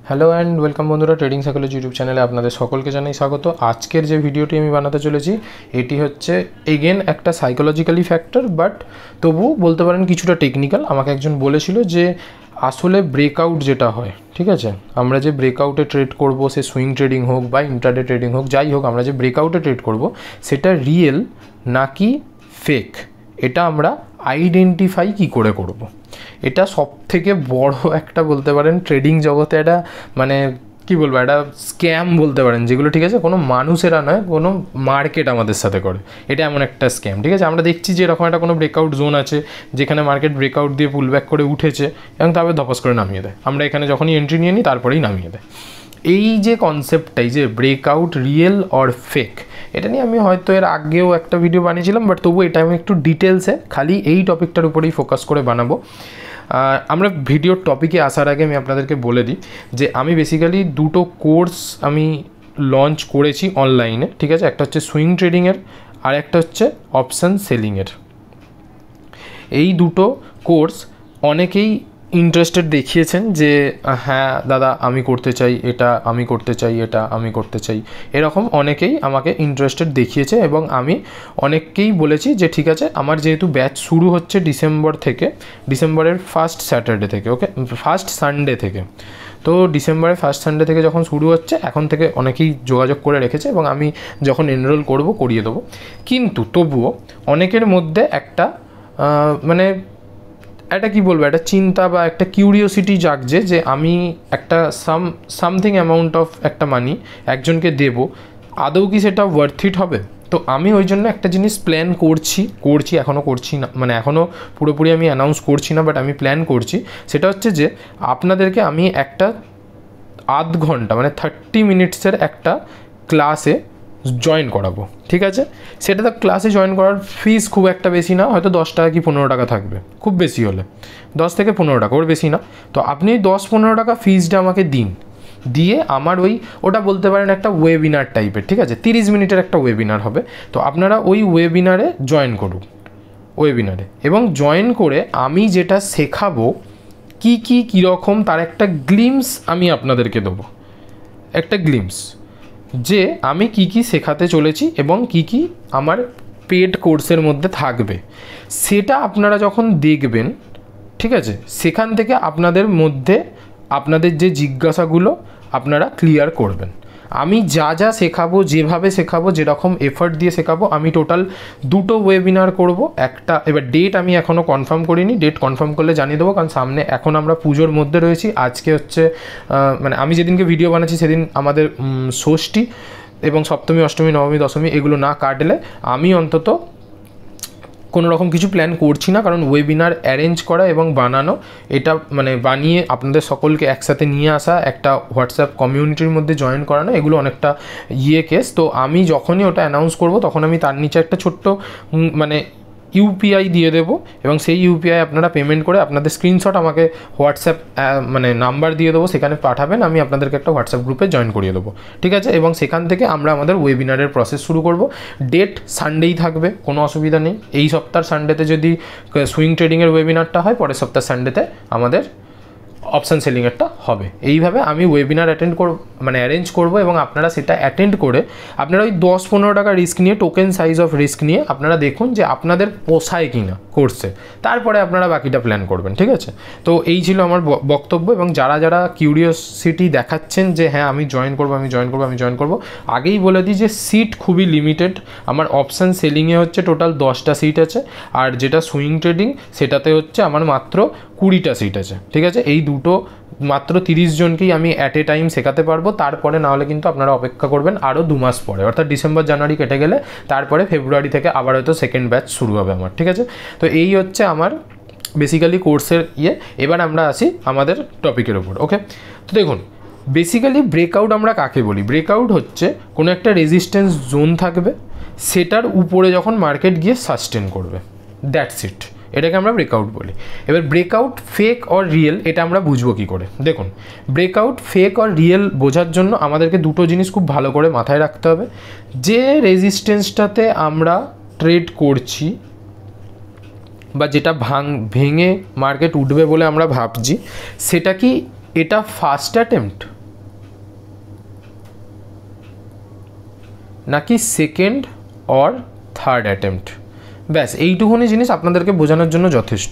Hello and welcome বন্ধুরা, trading psychology YouTube চ্যানেলে আপনাদের সকলকে জানাই স্বাগত। আজকের যে ভিডিওটি আমি বানাতে চলেছি এটি হচ্ছে এগেন একটা সাইকোলজিক্যালি ফ্যাক্টর, বাট তবু বলতে পারেন কিছুটা টেকনিক্যাল। আমাকে একজন বলেছিল যে আসলে ব্রেকআউট যেটা হয়, ঠিক আছে, আমরা যে ব্রেকআউটে ট্রেড করব, সে সুইং ট্রেডিং হোক বা ইন্ট্রাডে ট্রেডিং হোক, যাই হোক, আমরা যে ব্রেকআউটে ট্রেড করব সেটা রিয়েল নাকি ফেক, এটা আমরা আইডেন্টিফাই কী করে করব। এটা সব থেকে বড় একটা বলতে পারেন ট্রেডিং জগতে একটা মানে কী বলবো, একটা স্ক্যাম বলতে পারেন, যেগুলো ঠিক আছে কোনো মানুষেরা নয়, কোনো মার্কেট আমাদের সাথে করে। এটা এমন একটা স্ক্যাম, ঠিক আছে। আমরা দেখছি যে এরকম একটা কোনো ব্রেকআউট জোন আছে যেখানে মার্কেট ব্রেকআউট দিয়ে পুল ব্যাক করে উঠেছে এবং তারপরে ধপাস করে নামিয়ে দেয়। আমরা এখানে যখনই এন্ট্রি নিয়ে নিই তারপরেই নামিয়ে দেয়। এই যে কনসেপ্টটাই যে ব্রেকআউট রিয়েল অর ফেক, এটা নিয়ে আমি হয়তো এর আগেও একটা ভিডিও বানিয়েছিলাম, বাট তবু এটা আমি একটু ডিটেলসে খালি এই টপিকটার উপরেই ফোকাস করে বানাবো। আমরা ভিডিওর টপিকে আসার আগে আমি আপনাদেরকে বলে দিই যে আমি বেসিক্যালি দুটো কোর্স আমি লঞ্চ করেছি অনলাইনে, ঠিক আছে। একটা হচ্ছে সুইং ট্রেডিংয়ের আর একটা হচ্ছে অপশান সেলিংয়ের। এই দুটো কোর্স অনেকেই ইন্টারেস্টেড দেখিয়েছেন যে হ্যাঁ দাদা আমি করতে চাই এটা, আমি করতে চাই এটা, আমি করতে চাই, এরকম অনেকেই আমাকে ইন্টারেস্টেড দেখিয়েছে এবং আমি অনেককেই বলেছি যে ঠিক আছে, আমার যেহেতু ব্যাচ শুরু হচ্ছে ডিসেম্বর থেকে, ডিসেম্বরের ফার্স্ট স্যাটারডে থেকে, ওকে, ফার্স্ট সানডে থেকে, তো ডিসেম্বরের ফার্স্ট সানডে থেকে যখন শুরু হচ্ছে এখন থেকে অনেকেই যোগাযোগ করে রেখেছে এবং আমি যখন এনরোল করব করিয়ে দেবো। কিন্তু তবুও অনেকের মধ্যে একটা মানে একটা কী বলবো, একটা চিন্তা বা একটা কিউরিওসিটি জাগছে যে আমি একটা সামথিং অ্যামাউন্ট অফ একটা মানি একজনকে দেবো, আদৌ কি সেটা ওয়ার্থ ইট হবে। তো আমি ওই জন্য একটা জিনিস প্ল্যান করছি এখনও করছি না, মানে এখনও পুরোপুরি আমি অ্যানাউন্স করছি না, বাট আমি প্ল্যান করছি। সেটা হচ্ছে যে আপনাদেরকে আমি একটা আধ ঘন্টা মানে 30 মিনিটসের একটা ক্লাসে জয়েন করাবো, ঠিক আছে। সেটা তো ক্লাসে জয়েন করার ফিস খুব একটা বেশি না, হয়তো 10 টাকা কি 15 টাকা থাকবে, খুব বেশি হলে 10 থেকে 15 টাকা, ওর বেশি না। তো আপনি 10-15 টাকা ফিসটা আমাকে দিন, দিয়ে আমার ওটা বলতে পারেন একটা ওয়েবিনার টাইপের, ঠিক আছে, 30 মিনিটের একটা ওয়েবিনার হবে। তো আপনারা ওই ওয়েবিনারে জয়েন করুন, ওয়েবিনারে, এবং জয়েন করে আমি যেটা শেখাবো কীরকম তার একটা গ্লিমস আমি আপনাদেরকে দেবো, একটা গ্লিমস যে আমি কি শেখাতে চলেছি এবং কি আমার পেড কোর্সের মধ্যে থাকবে। সেটা আপনারা যখন দেখবেন, ঠিক আছে, সেখান থেকে আপনাদের মধ্যে আপনাদের যে জিজ্ঞাসাগুলো আপনারা ক্লিয়ার করবেন। আমি যা শেখাবো, যেভাবে শেখাবো, যেরকম এফর্ট দিয়ে শেখাবো, আমি টোটাল 2টো ওয়েবিনার করব। একটা এবার ডেট আমি এখনও কনফার্ম করিনি, ডেট কনফার্ম করলে জানিয়ে দেবো, কারণ সামনে এখন আমরা পুজোর মধ্যে রয়েছি। আজকে হচ্ছে মানে আমি যেদিনকে ভিডিও বানাচ্ছি সেদিন আমাদের ষষ্ঠী এবং সপ্তমী, অষ্টমী, নবমী, দশমী এগুলো না কাটলে আমি অন্তত কোনো রকম কিছু প্ল্যান করছি না, কারণ ওয়েবিনার অ্যারেঞ্জ করা এবং বানানো, এটা মানে বানিয়ে আপনাদের সকলকে একসাথে নিয়ে আসা, একটা হোয়াটসঅ্যাপ কমিউনিটির মধ্যে জয়েন করানো, এগুলো অনেকটা কেস। তো আমি যখনই ওটা অ্যানাউন্স করব তখন আমি তার নিচে একটা ছোট্ট মানে ইউপিআই দিয়ে দেবো এবং সেই ইউপিআই আপনারা পেমেন্ট করে আপনাদের স্ক্রিনশট আমাকে হোয়াটসঅ্যাপ মানে নাম্বার দিয়ে দেবো, সেখানে পাঠাবেন, আমি আপনাদেরকে একটা হোয়াটসঅ্যাপ গ্রুপে জয়েন করিয়ে দেবো, ঠিক আছে। এবং সেখান থেকে আমরা আমাদের ওয়েবিনারের প্রসেস শুরু করব। ডেট সানডেই থাকবে, কোনো অসুবিধা নেই। এই সপ্তাহের সানডেতে যদি সুইং ট্রেডিংয়ের ওয়েবিনারটা হয়, পরের সপ্তাহের সানডেতে আমাদের অপশান সেলিংয়েরটা হবে। এইভাবে আমি ওয়েবিনার অ্যারেঞ্জ করব এবং আপনারা সেটা অ্যাটেন্ড করে আপনারা ওই 10-15 টাকা রিস্ক নিয়ে, টোকেন সাইজ অফ রিস্ক নিয়ে আপনারা দেখুন যে আপনাদের পোষায় কি না কোর্সে, তারপরে আপনারা বাকিটা প্ল্যান করবেন, ঠিক আছে। তো এই ছিল আমার বক্তব্য। এবং যারা কিউরিওসিটি দেখাচ্ছেন যে হ্যাঁ আমি জয়েন করব, আগেই বলে দিই যে সিট খুবই লিমিটেড। আমার অপশান সেলিংয়ে হচ্ছে টোটাল 10টা সিট আছে, আর যেটা সুইং ট্রেডিং সেটাতে হচ্ছে আমার মাত্র 20টা সিট আছে, ঠিক আছে। এই দুটো মাত্র 30 জনকেই আমি অ্যাট এ টাইম শেখাতে পারবো। তারপরে না হলে কিন্তু আপনারা অপেক্ষা করবেন আরও 2 মাস পরে, অর্থাৎ ডিসেম্বর জানুয়ারি কেটে গেলে তারপরে ফেব্রুয়ারি থেকে আবার হয়তো সেকেন্ড ব্যাচ শুরু হবে আমার, ঠিক আছে। তো এই হচ্ছে আমার বেসিক্যালি কোর্সের এবার আমরা আসি আমাদের টপিকের ওপর, ওকে। তো দেখুন, বেসিক্যালি ব্রেকআউট আমরা কাকে বলি? ব্রেকআউট হচ্ছে কোনো একটা রেজিস্ট্যান্স জোন থাকবে, সেটার উপরে যখন মার্কেট গিয়ে সাস্টেন করবে, দ্যাটস ইট, এটাকে আমরা ব্রেকআউট বলি। এবার ব্রেকআউট ফেক অর রিয়েল এটা আমরা বুঝবো কী করে? দেখুন, ব্রেকআউট ফেক অর রিয়েল বোঝার জন্য আমাদেরকে দুটো জিনিস খুব ভালো করে মাথায় রাখতে হবে। যে রেজিস্ট্যান্সটাতে আমরা ট্রেড করছি বা যেটা ভেঙে মার্কেট উঠবে বলে আমরা ভাবছি, সেটা কি এটা ফার্স্ট অ্যাটেম্প্ট নাকি সেকেন্ড অর থার্ড অ্যাটেম্পট। ব্যাস এইটুকুনি জিনিস আপনাদেরকে বোঝানোর জন্য যথেষ্ট।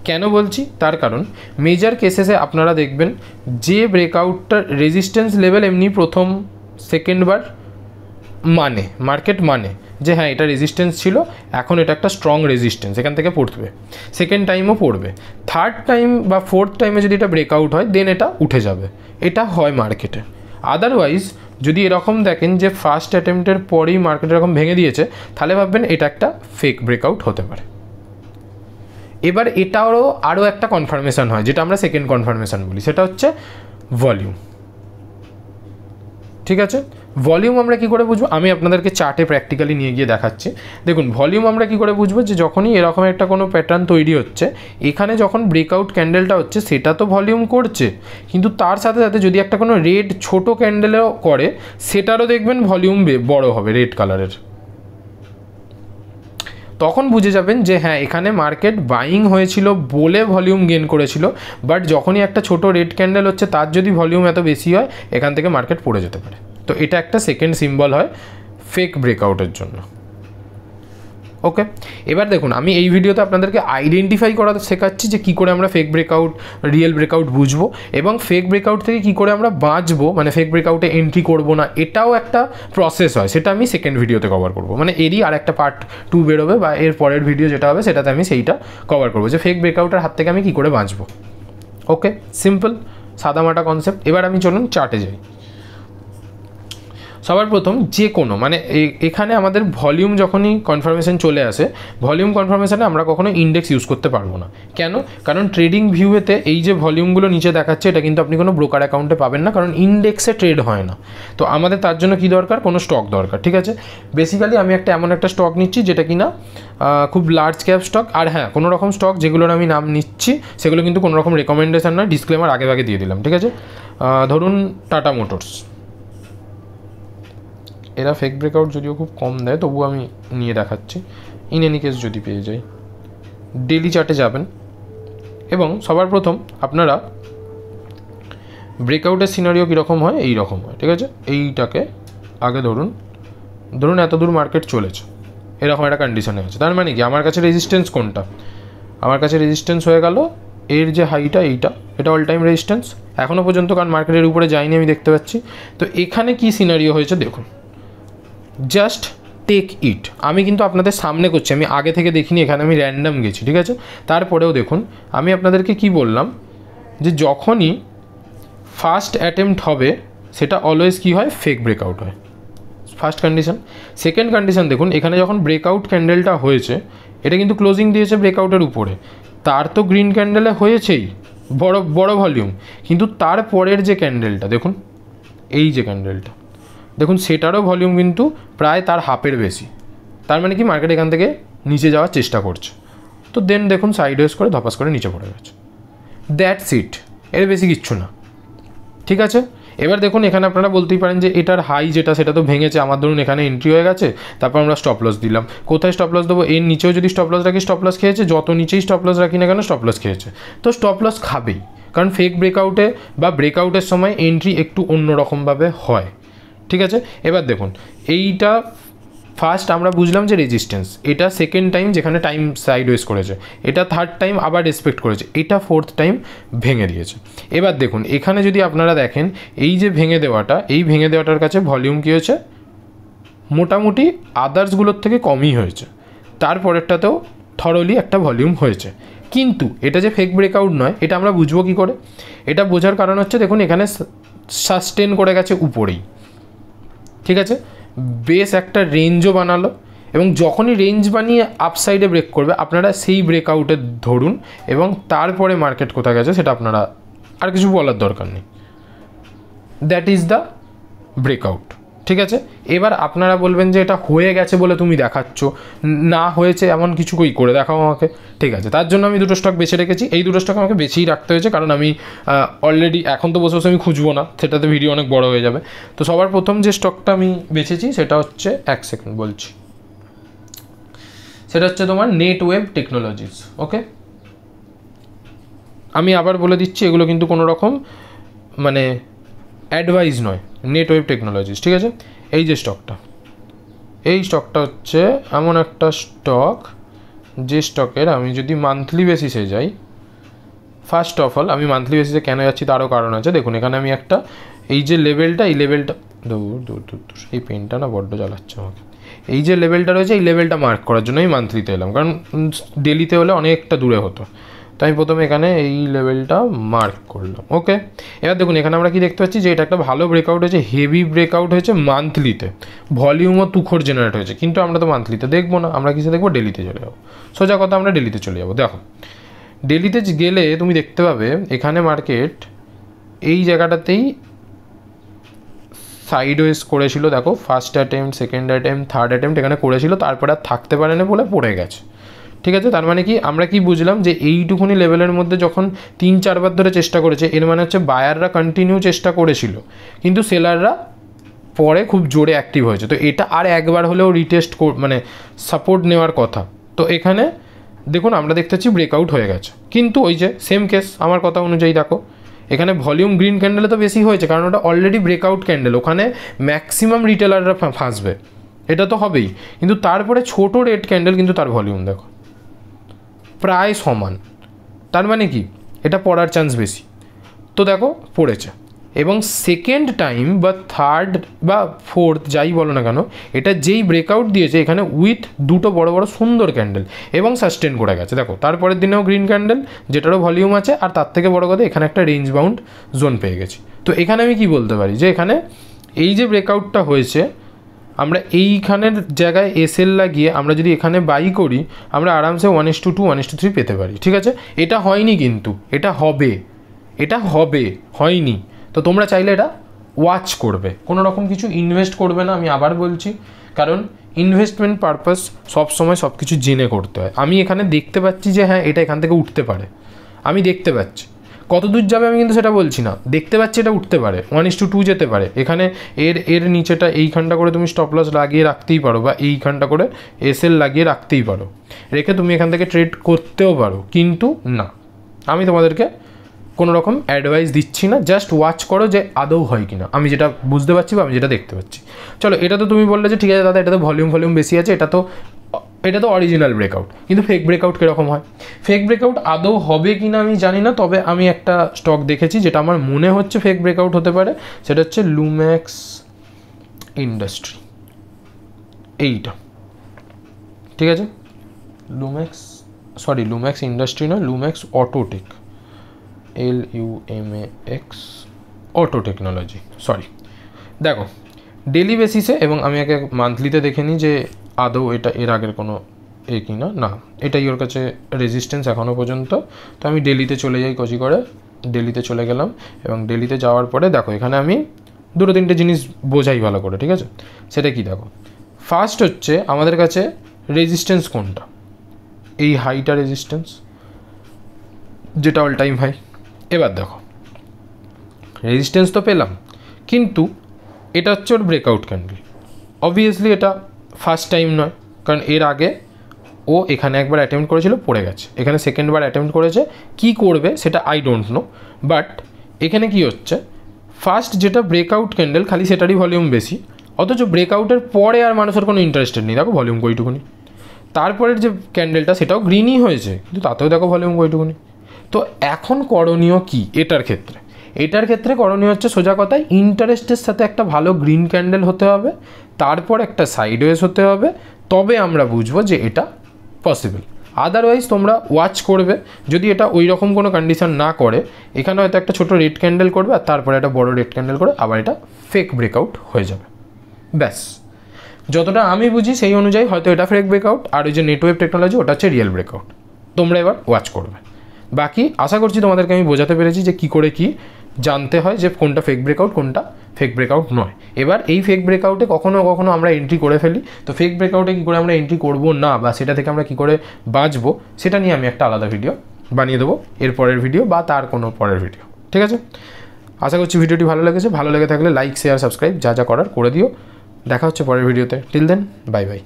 কেন বলছি তার কারণ মেজর কেসেসে আপনারা দেখবেন যে ব্রেকআউটটার রেজিস্ট্যান্স লেভেল এমনি প্রথম সেকেন্ডবার মানে মার্কেট মানে যে হ্যাঁ এটা রেজিস্ট্যান্স ছিল, এখন এটা একটা স্ট্রং রেজিস্ট্যান্স, এখান থেকে পড়বে, সেকেন্ড টাইমও পড়বে, থার্ড টাইম বা ফোর্থ টাইমে যদি এটা ব্রেকআউট হয় দেন এটা উঠে যাবে, এটা হয় মার্কেটে। আদারওয়াইজ যদি এরকম দেখেন যে ফার্স্ট অ্যাটেম্পটের পরেই মার্কেট এরকম ভেঙে দিয়েছে, তাহলে ভাববেন এটা একটা ফেক ব্রেকআউট হতে পারে। এবার এটারও আরও একটা কনফার্মেশন হয়, যেটা আমরা সেকেন্ড কনফার্মেশন বলি, সেটা হচ্ছে ভলিউম। ঠিক আছে, ভলিউম আমরা কী করে বুঝবো, আমি আপনাদেরকে চার্টে প্র্যাকটিক্যালি নিয়ে গিয়ে দেখাচ্ছি। দেখুন ভলিউম আমরা কী করে বুঝবো, যে যখনই এরকম একটা কোনো প্যাটার্ন তৈরি হচ্ছে, এখানে যখন ব্রেকআউট ক্যান্ডেলটা হচ্ছে সেটা তো ভলিউম করছে, কিন্তু তার সাথে সাথে যদি একটা কোনো রেড ছোটো ক্যান্ডেলও করে, সেটারও দেখবেন ভলিউম বড় হবে রেড কালারের। তখন বুঝে যাবেন যে হ্যাঁ এখানে মার্কেট বাইং হয়েছিল বলে ভলিউম গেন করেছিল, বাট যখনই একটা ছোট রেড ক্যান্ডেল হচ্ছে তার যদি ভলিউম এত বেশি হয়, এখান থেকে মার্কেট পড়ে যেতে পারে। তো এটা একটা সেকেন্ড সিম্বল হয় ফেক ব্রেকআউটের জন্য। ওকে, এবার দেখুন আমি এই ভিডিওতে আপনাদেরকে আইডেন্টিফাই করা শেখাচ্ছি যে কী করে আমরা ফেক ব্রেকআউট রিয়েল ব্রেকআউট বুঝবো, এবং ফেক ব্রেকআউট থেকে কী করে আমরা বাঁচবো, মানে ফেক ব্রেকআউটে এন্ট্রি করবো না, এটাও একটা প্রসেস হয়, সেটা আমি সেকেন্ড ভিডিওতে কভার করবো। মানে এরই আর একটা পার্ট 2 বেরোবে, বা এর পরের ভিডিও যেটা হবে সেটাতে আমি সেইটা কভার করবো, যে ফেক ব্রেকআউটের হাত থেকে আমি কী করে বাঁচবো। ওকে, সিম্পল সাদামাটা কনসেপ্ট। এবার আমি চলুন চার্টে যাই। সবার প্রথম যে কোনো মানে এখানে আমাদের ভলিউম যখনই কনফার্মেশন চলে আসে, ভলিউম কনফার্মেশনে আমরা কখনো ইন্ডেক্স ইউজ করতে পারবো না। কেন? কারণ ট্রেডিং ভিউতে এই যে ভলিউমগুলো নিচে দেখাচ্ছে, এটা কিন্তু আপনি কোনো ব্রোকার অ্যাকাউন্টে পাবেন না, কারণ ইন্ডেক্সে ট্রেড হয় না। তো আমাদের তার জন্য কী দরকার, কোনো স্টক দরকার। ঠিক আছে, বেসিক্যালি আমি এমন একটা স্টক নিচ্ছি যেটা কিনা খুব লার্জ ক্যাপ স্টক। আর হ্যাঁ, কোনো রকম স্টক যেগুলোর আমি নাম নিচ্ছি সেগুলো কিন্তু কোনো রকম রেকমেন্ডেশন নয়, ডিসক্লেমার আগে আগে দিয়ে দিলাম। ঠিক আছে, ধরুন টাটা মোটরস, এরা ফেক ব্রেকআউট যদিও খুব কম দেয়, তবুও আমি নিয়ে দেখাচ্ছি ইন এনি কেস যদি পেয়ে যাই। ডেলি চার্টে যাবেন এবং সবার প্রথম আপনারা ব্রেকআউটের সিনারিও কীরকম হয়, এই রকম হয়। ঠিক আছে, এইটাকে আগে ধরুন এত দূর মার্কেট চলেছে, এরকম একটা কন্ডিশনে আছে। তার মানে কি আমার কাছে রেজিস্ট্যান্স কোনটা, আমার কাছে রেজিস্ট্যান্স হয়ে গেল এর যে হাইটা, এটা অল টাইম রেজিস্ট্যান্স এখনও পর্যন্ত, কারণ মার্কেটের উপরে যায়নি আমি দেখতে পাচ্ছি। তো এখানে কি সিনারিও হয়েছে দেখুন, জাস্ট টেক ইট। আমি কিন্তু আপনাদের সামনে করছি, আমি আগে থেকে দেখিনি, এখানে আমি র্যান্ডাম গেছি। ঠিক আছে, তারপরেও দেখুন আমি আপনাদেরকে কি বললাম, যে যখনই ফার্স্ট অ্যাটেম্পট হবে সেটা অলওয়েজ কী হয়, ফেক ব্রেকআউট হয়, ফার্স্ট কন্ডিশন। সেকেন্ড কন্ডিশন দেখুন, এখানে যখন ব্রেকআউট ক্যান্ডেলটা হয়েছে, এটা কিন্তু ক্লোজিং দিয়েছে ব্রেকআউটের উপরে, তার তো গ্রিন ক্যান্ডেলে হয়েছেই বড় ভলিউম, কিন্তু তারপরের যে ক্যান্ডেলটা দেখুন, এই যে ক্যান্ডেলটা দেখুন, সেটারও ভলিউম কিন্তু প্রায় তার হাফের বেশি। তার মানে কি মার্কেট এখান থেকে নিচে যাওয়ার চেষ্টা করছে। তো দেন দেখুন সাইডওয়েজ করে ধপাস করে নিচে পড়ে গেছে, দ্যাটস ইট, এর বেশি কিচ্ছু না। ঠিক আছে, এবার দেখুন এখানে আপনারা বলতেই পারেন যে এটার হাই যেটা সেটা তো ভেঙেছে, আমার ধরুন এখানে এন্ট্রি হয়ে গেছে, তারপর আমরা স্টপ লস দিলাম। কোথায় স্টপ লস দেবো, এর নিচেও যদি স্টপ লস রাখি স্টপ লস খেয়েছে, যত নিচেই স্টপ লস রাখি না কেন স্টপ লস খেয়েছে, তো স্টপ লস খাবেই, কারণ ফেক ব্রেকআউটে বা ব্রেকআউটের সময় এন্ট্রি একটু অন্যরকমভাবে হয়। ঠিক আছে, এবার দেখুন এইটা ফার্স্ট আমরা বুঝলাম যে রেজিস্ট্যান্স, এটা সেকেন্ড টাইম যেখানে টাইম সাইডওয়েজ করেছে, এটা থার্ড টাইম আবার রেসপেক্ট করেছে, এটা ফোর্থ টাইম ভেঙে দিয়েছে। এবার দেখুন এখানে যদি আপনারা দেখেন এই যে ভেঙে দেওয়াটার কাছে ভলিউম কী হয়েছে, মোটামুটি আদার্সগুলোর থেকে কমই হয়েছে, তারপরেরটাতেও থরলি একটা ভলিউম হয়েছে। কিন্তু এটা যে ফেক ব্রেকআউট নয়, এটা আমরা বুঝবো কী করে, এটা বোঝার কারণ হচ্ছে দেখুন এখানে সাস্টেন করে গেছে উপরেই। ঠিক আছে, বেশ একটা রেঞ্জও বানালো, এবং যখনই রেঞ্জ বানিয়ে আপসাইডে ব্রেক করবে আপনারা সেই ব্রেকআউটে ধরুন, এবং তারপরে মার্কেট কোথায় গেছে সেটা আপনারা আর কিছু বলার দরকার নেই, দ্যাট ইজ দ্য ব্রেকআউট। ঠিক আছে, এবার আপনারা বলবেন যে এটা হয়ে গেছে বলে তুমি দেখাচ্ছ, না হয়েছে এমন কিছু করে দেখাও আমাকে। ঠিক আছে, তার জন্য আমি দুটো স্টক বেছে রেখেছি, এই দুটো স্টক আমাকে বেছেই রাখতে হয়েছে, কারণ আমি অলরেডি এখন তো বসে আমি খুঁজবো না, সেটাতে ভিডিও অনেক বড় হয়ে যাবে। তো সবার প্রথম যে স্টকটা আমি বেছেছি সেটা হচ্ছে, এক সেকেন্ড বলছি, সেটা হচ্ছে তোমার নেটওয়েভ টেকনোলজিস। ওকে, আমি আবার বলে দিচ্ছি এগুলো কিন্তু কোনো রকম মানে অ্যাডভাইস নয়, নেটওয়েভ টেকনোলজিস। ঠিক আছে, এই যে স্টকটা এই স্টকটা হচ্ছে এমন একটা স্টক যে স্টকের আমি যদি মান্থলি বেসিসে যাই, ফার্স্ট অফ অল আমি মান্থলি বেসিসে কেন যাচ্ছি তারও কারণ আছে। দেখুন এখানে আমি একটা এই যে লেভেলটা, এই লেভেলটা দূর দূর দূর দূর এই পেনটা না বড্ড জ্বালাচ্ছে আমাকে। এই যে লেভেলটা রয়েছে এই লেভেলটা মার্ক করার জন্য আমি মান্থলিতে এলাম, কারণ ডেলিতে হলে অনেকটা দূরে হতো। তো আমি প্রথমে এখানে এই লেভেলটা মার্ক করলাম। ওকে, এবার দেখুন এখানে আমরা কি দেখতে পাচ্ছি যে এটা একটা ভালো ব্রেকআউট হয়েছে, হেভি ব্রেকআউট হয়েছে মান্থলিতে, ভলিউমও তুখর জেনারেট হয়েছে। কিন্তু আমরা তো মান্থলিতে দেখবো না, আমরা কিসে দেখবো? ডেলিতে চলে যাবো। সোজা কথা আমরা ডেলিতে চলে যাবো। দেখো ডেলিতে গেলে তুমি দেখতে পাবে এখানে মার্কেট এই জায়গাটাতেই সাইডওয়েজ করেছিল। দেখো first attempt, second attempt, third attempt এখানে করেছিল, তারপরে আর থাকতে পারে না বলে পড়ে গেছে। ঠিক আছে, তার মানে কি আমরা কি বুঝলাম যে এইটুকুনি লেভেলের মধ্যে যখন 3-4 বার ধরে চেষ্টা করেছে, এর মানে হচ্ছে বায়াররা কন্টিনিউ চেষ্টা করেছিল, কিন্তু সেলাররা পরে খুব জোরে অ্যাক্টিভ হয়েছে। তো এটা আর একবার হলেও রিটেস্ট মানে সাপোর্ট নেওয়ার কথা। তো এখানে দেখুন আমরা দেখতে পাচ্ছি ব্রেকআউট হয়ে গেছে, কিন্তু ওই যে সেম কেস আমার কথা অনুযায়ী দেখো এখানে ভলিউম গ্রিন ক্যান্ডেলে তো বেশি হয়েছে, কারণ ওটা অলরেডি ব্রেকআউট ক্যান্ডেল, ওখানে ম্যাক্সিমাম রিটেলাররা ফাঁসবে, এটা তো হবেই। কিন্তু তারপরে ছোট রেড ক্যান্ডেল, কিন্তু তার ভলিউম দেখো প্রায় সমান, তার মানে কি এটা পড়ার চান্স বেশি। তো দেখো পড়েছে, এবং সেকেন্ড টাইম বা থার্ড বা ফোর্থ যাই বলো না কেন, এটা যেই ব্রেকআউট দিয়েছে এখানে উইথ দুটো বড় বড় সুন্দর ক্যান্ডেল এবং সাস্টেন করে গেছে। দেখো তারপরের দিনেও গ্রিন ক্যান্ডেল, যেটারও ভলিউম আছে, আর তার থেকে বড় কথা এখানে একটা রেঞ্জ বাউন্ড জোন পেয়ে গেছি। তো এখানে আমি কি বলতে পারি যে এখানে এই যে ব্রেকআউটটা হয়েছে, আমরা এইখানের জায়গায় এসএল লাগিয়ে আমরা যদি এখানে বাই করি, আমরা আরামসে 1:2 1:3 পেতে পারি। ঠিক আছে, এটা হয়নি কিন্তু এটা হবে, এটা হবে, হয়নি। তো তোমরা চাইলে এটা ওয়াচ করবে, কোনো রকম কিছু ইনভেস্ট করবে না, আমি আবার বলছি, কারণ ইনভেস্টমেন্ট পারপাস সবসময় সব কিছু জেনে করতে হয়। আমি এখানে দেখতে পাচ্ছি যে হ্যাঁ এটা এখান থেকে উঠতে পারে, আমি দেখতে পাচ্ছি, কত দূর যাবে আমি কিন্তু সেটা বলছি না, দেখতে পাচ্ছি এটা উঠতে পারে, 1:2 যেতে পারে। এখানে এর নিচেটা এইখানটা করে তুমি স্টপ লস লাগিয়ে রাখতেই পারো, বা এইখানটা করে এসএল লাগিয়ে রাখতেই পারো, রেখে তুমি এখান থেকে ট্রেড করতেও পারো। কিন্তু না, আমি তোমাদেরকে কোনো রকম অ্যাডভাইস দিচ্ছি না, জাস্ট ওয়াচ করো যে আদৌ হয় কিনা, আমি যেটা বুঝতে পারছি বা আমি যেটা দেখতে পাচ্ছি। চলো, এটা তো তুমি বললে যে ঠিক আছে দাদা এটা তো ভলিউম বেশি আছে, এটা তো অরিজিনাল ব্রেকআউট, কিন্তু ফেক ব্রেকআউট কীরকম হয়? ফেক ব্রেকআউট আদৌ হবে কি না আমি জানি না, তবে আমি একটা স্টক দেখেছি যেটা আমার মনে হচ্ছে ফেক ব্রেকআউট হতে পারে, সেটা হচ্ছে লুম্যাক্স ইন্ডাস্ট্রি, এইটা। ঠিক আছে, লুম্যাক্স ইন্ডাস্ট্রি নয়, Lumax Autotech, LUMAX auto technology, sorry. দেখো ডেলি বেসিসে, এবং আমি আগে মান্থলিতে দেখে নিই যে আদৌ এটা এর আগের কোনো কিনা না, এটাই ওর কাছে রেজিস্ট্যান্স এখনও পর্যন্ত। তো আমি ডেলিতে চলে যাই, কচি করে ডেলিতে চলে গেলাম, এবং ডেলিতে যাওয়ার পরে দেখো এখানে আমি 2-3টে জিনিস বোঝাই ভালো করে। ঠিক আছে, সেটা কি দেখো, ফার্স্ট হচ্ছে আমাদের কাছে রেজিস্ট্যান্স কোনটা, এই হাইটা রেজিস্ট্যান্স, যেটা অল টাইম হাই। এবার দেখো রেজিস্ট্যান্স তো পেলাম, কিন্তু এটা হচ্ছে ওর ব্রেকআউট ক্যান্ডেল, অবভিয়াসলি এটা ফার্স্ট টাইম নয়, কারণ এর আগে ও এখানে একবার অ্যাটেম্প্ট করেছিল, পড়ে গেছে, এখানে সেকেন্ডবার অ্যাটেম্প্ট করেছে, কি করবে সেটা আই ডোন্ট নো। বাট এখানে কি হচ্ছে, ফার্স্ট যেটা ব্রেকআউট ক্যান্ডেল খালি সেটারই ভলিউম বেশি, অথচ ব্রেকআউটের পরে আর মানুষের কোনো ইন্টারেস্টেড নেই, দেখো ভলিউম কইটুকুনি। তারপরের যে ক্যান্ডেলটা সেটাও গ্রিনই হয়েছে, কিন্তু তাতেও দেখো ভলিউম কইটুকুনি। তো এখন করণীয় কি এটার ক্ষেত্রে করণীয় হচ্ছে সোজা কথায় ইন্টারেস্টের সাথে একটা ভালো গ্রিন ক্যান্ডেল হতে হবে, তারপর একটা সাইডওয়েজ হতে হবে, তবে আমরা বুঝবো যে এটা পসিবল। আদারওয়াইজ তোমরা ওয়াচ করবে, যদি এটা ওই রকম কোনো কন্ডিশন না করে, এখানে হয়তো একটা ছোটো রেড ক্যান্ডেল করবে আর তারপরে একটা বড় রেড ক্যান্ডেল করে আবার এটা ফেক ব্রেকআউট হয়ে যাবে। ব্যাস, যতটা আমি বুঝি সেই অনুযায়ী হয়তো এটা ফেক ব্রেকআউট, আর ওই যে নেটওয়েভ টেকনোলজি ওটা হচ্ছে রিয়েল ব্রেকআউট। তোমরা এবার ওয়াচ করবে। বাকি আশা করছি তোমাদেরকে আমি বোঝাতে পেরেছি যে কী করে কি জানতে হয় যে কোনটা ফেক ব্রেকআউট কোনটা ফেক ব্রেকআউট নয়। এবার এই ফেক ব্রেকআউটে কখনো কখনো আমরা এন্ট্রি করে ফেলি, তো ফেক ব্রেকআউটে কী করে আমরা এন্ট্রি করবো না বা সেটা থেকে আমরা কী করে বাঁচবো সেটা নিয়ে আমি একটা আলাদা ভিডিও বানিয়ে দেবো, এর পরের ভিডিও বা তার কোনো পরের ভিডিও। ঠিক আছে, আশা করছি ভিডিওটি ভালো লেগেছে, ভালো লেগে থাকলে লাইক শেয়ার সাবস্ক্রাইব যা যা করার করে দিও। দেখা হচ্ছে পরের ভিডিওতে, টিল দেন বাই বাই।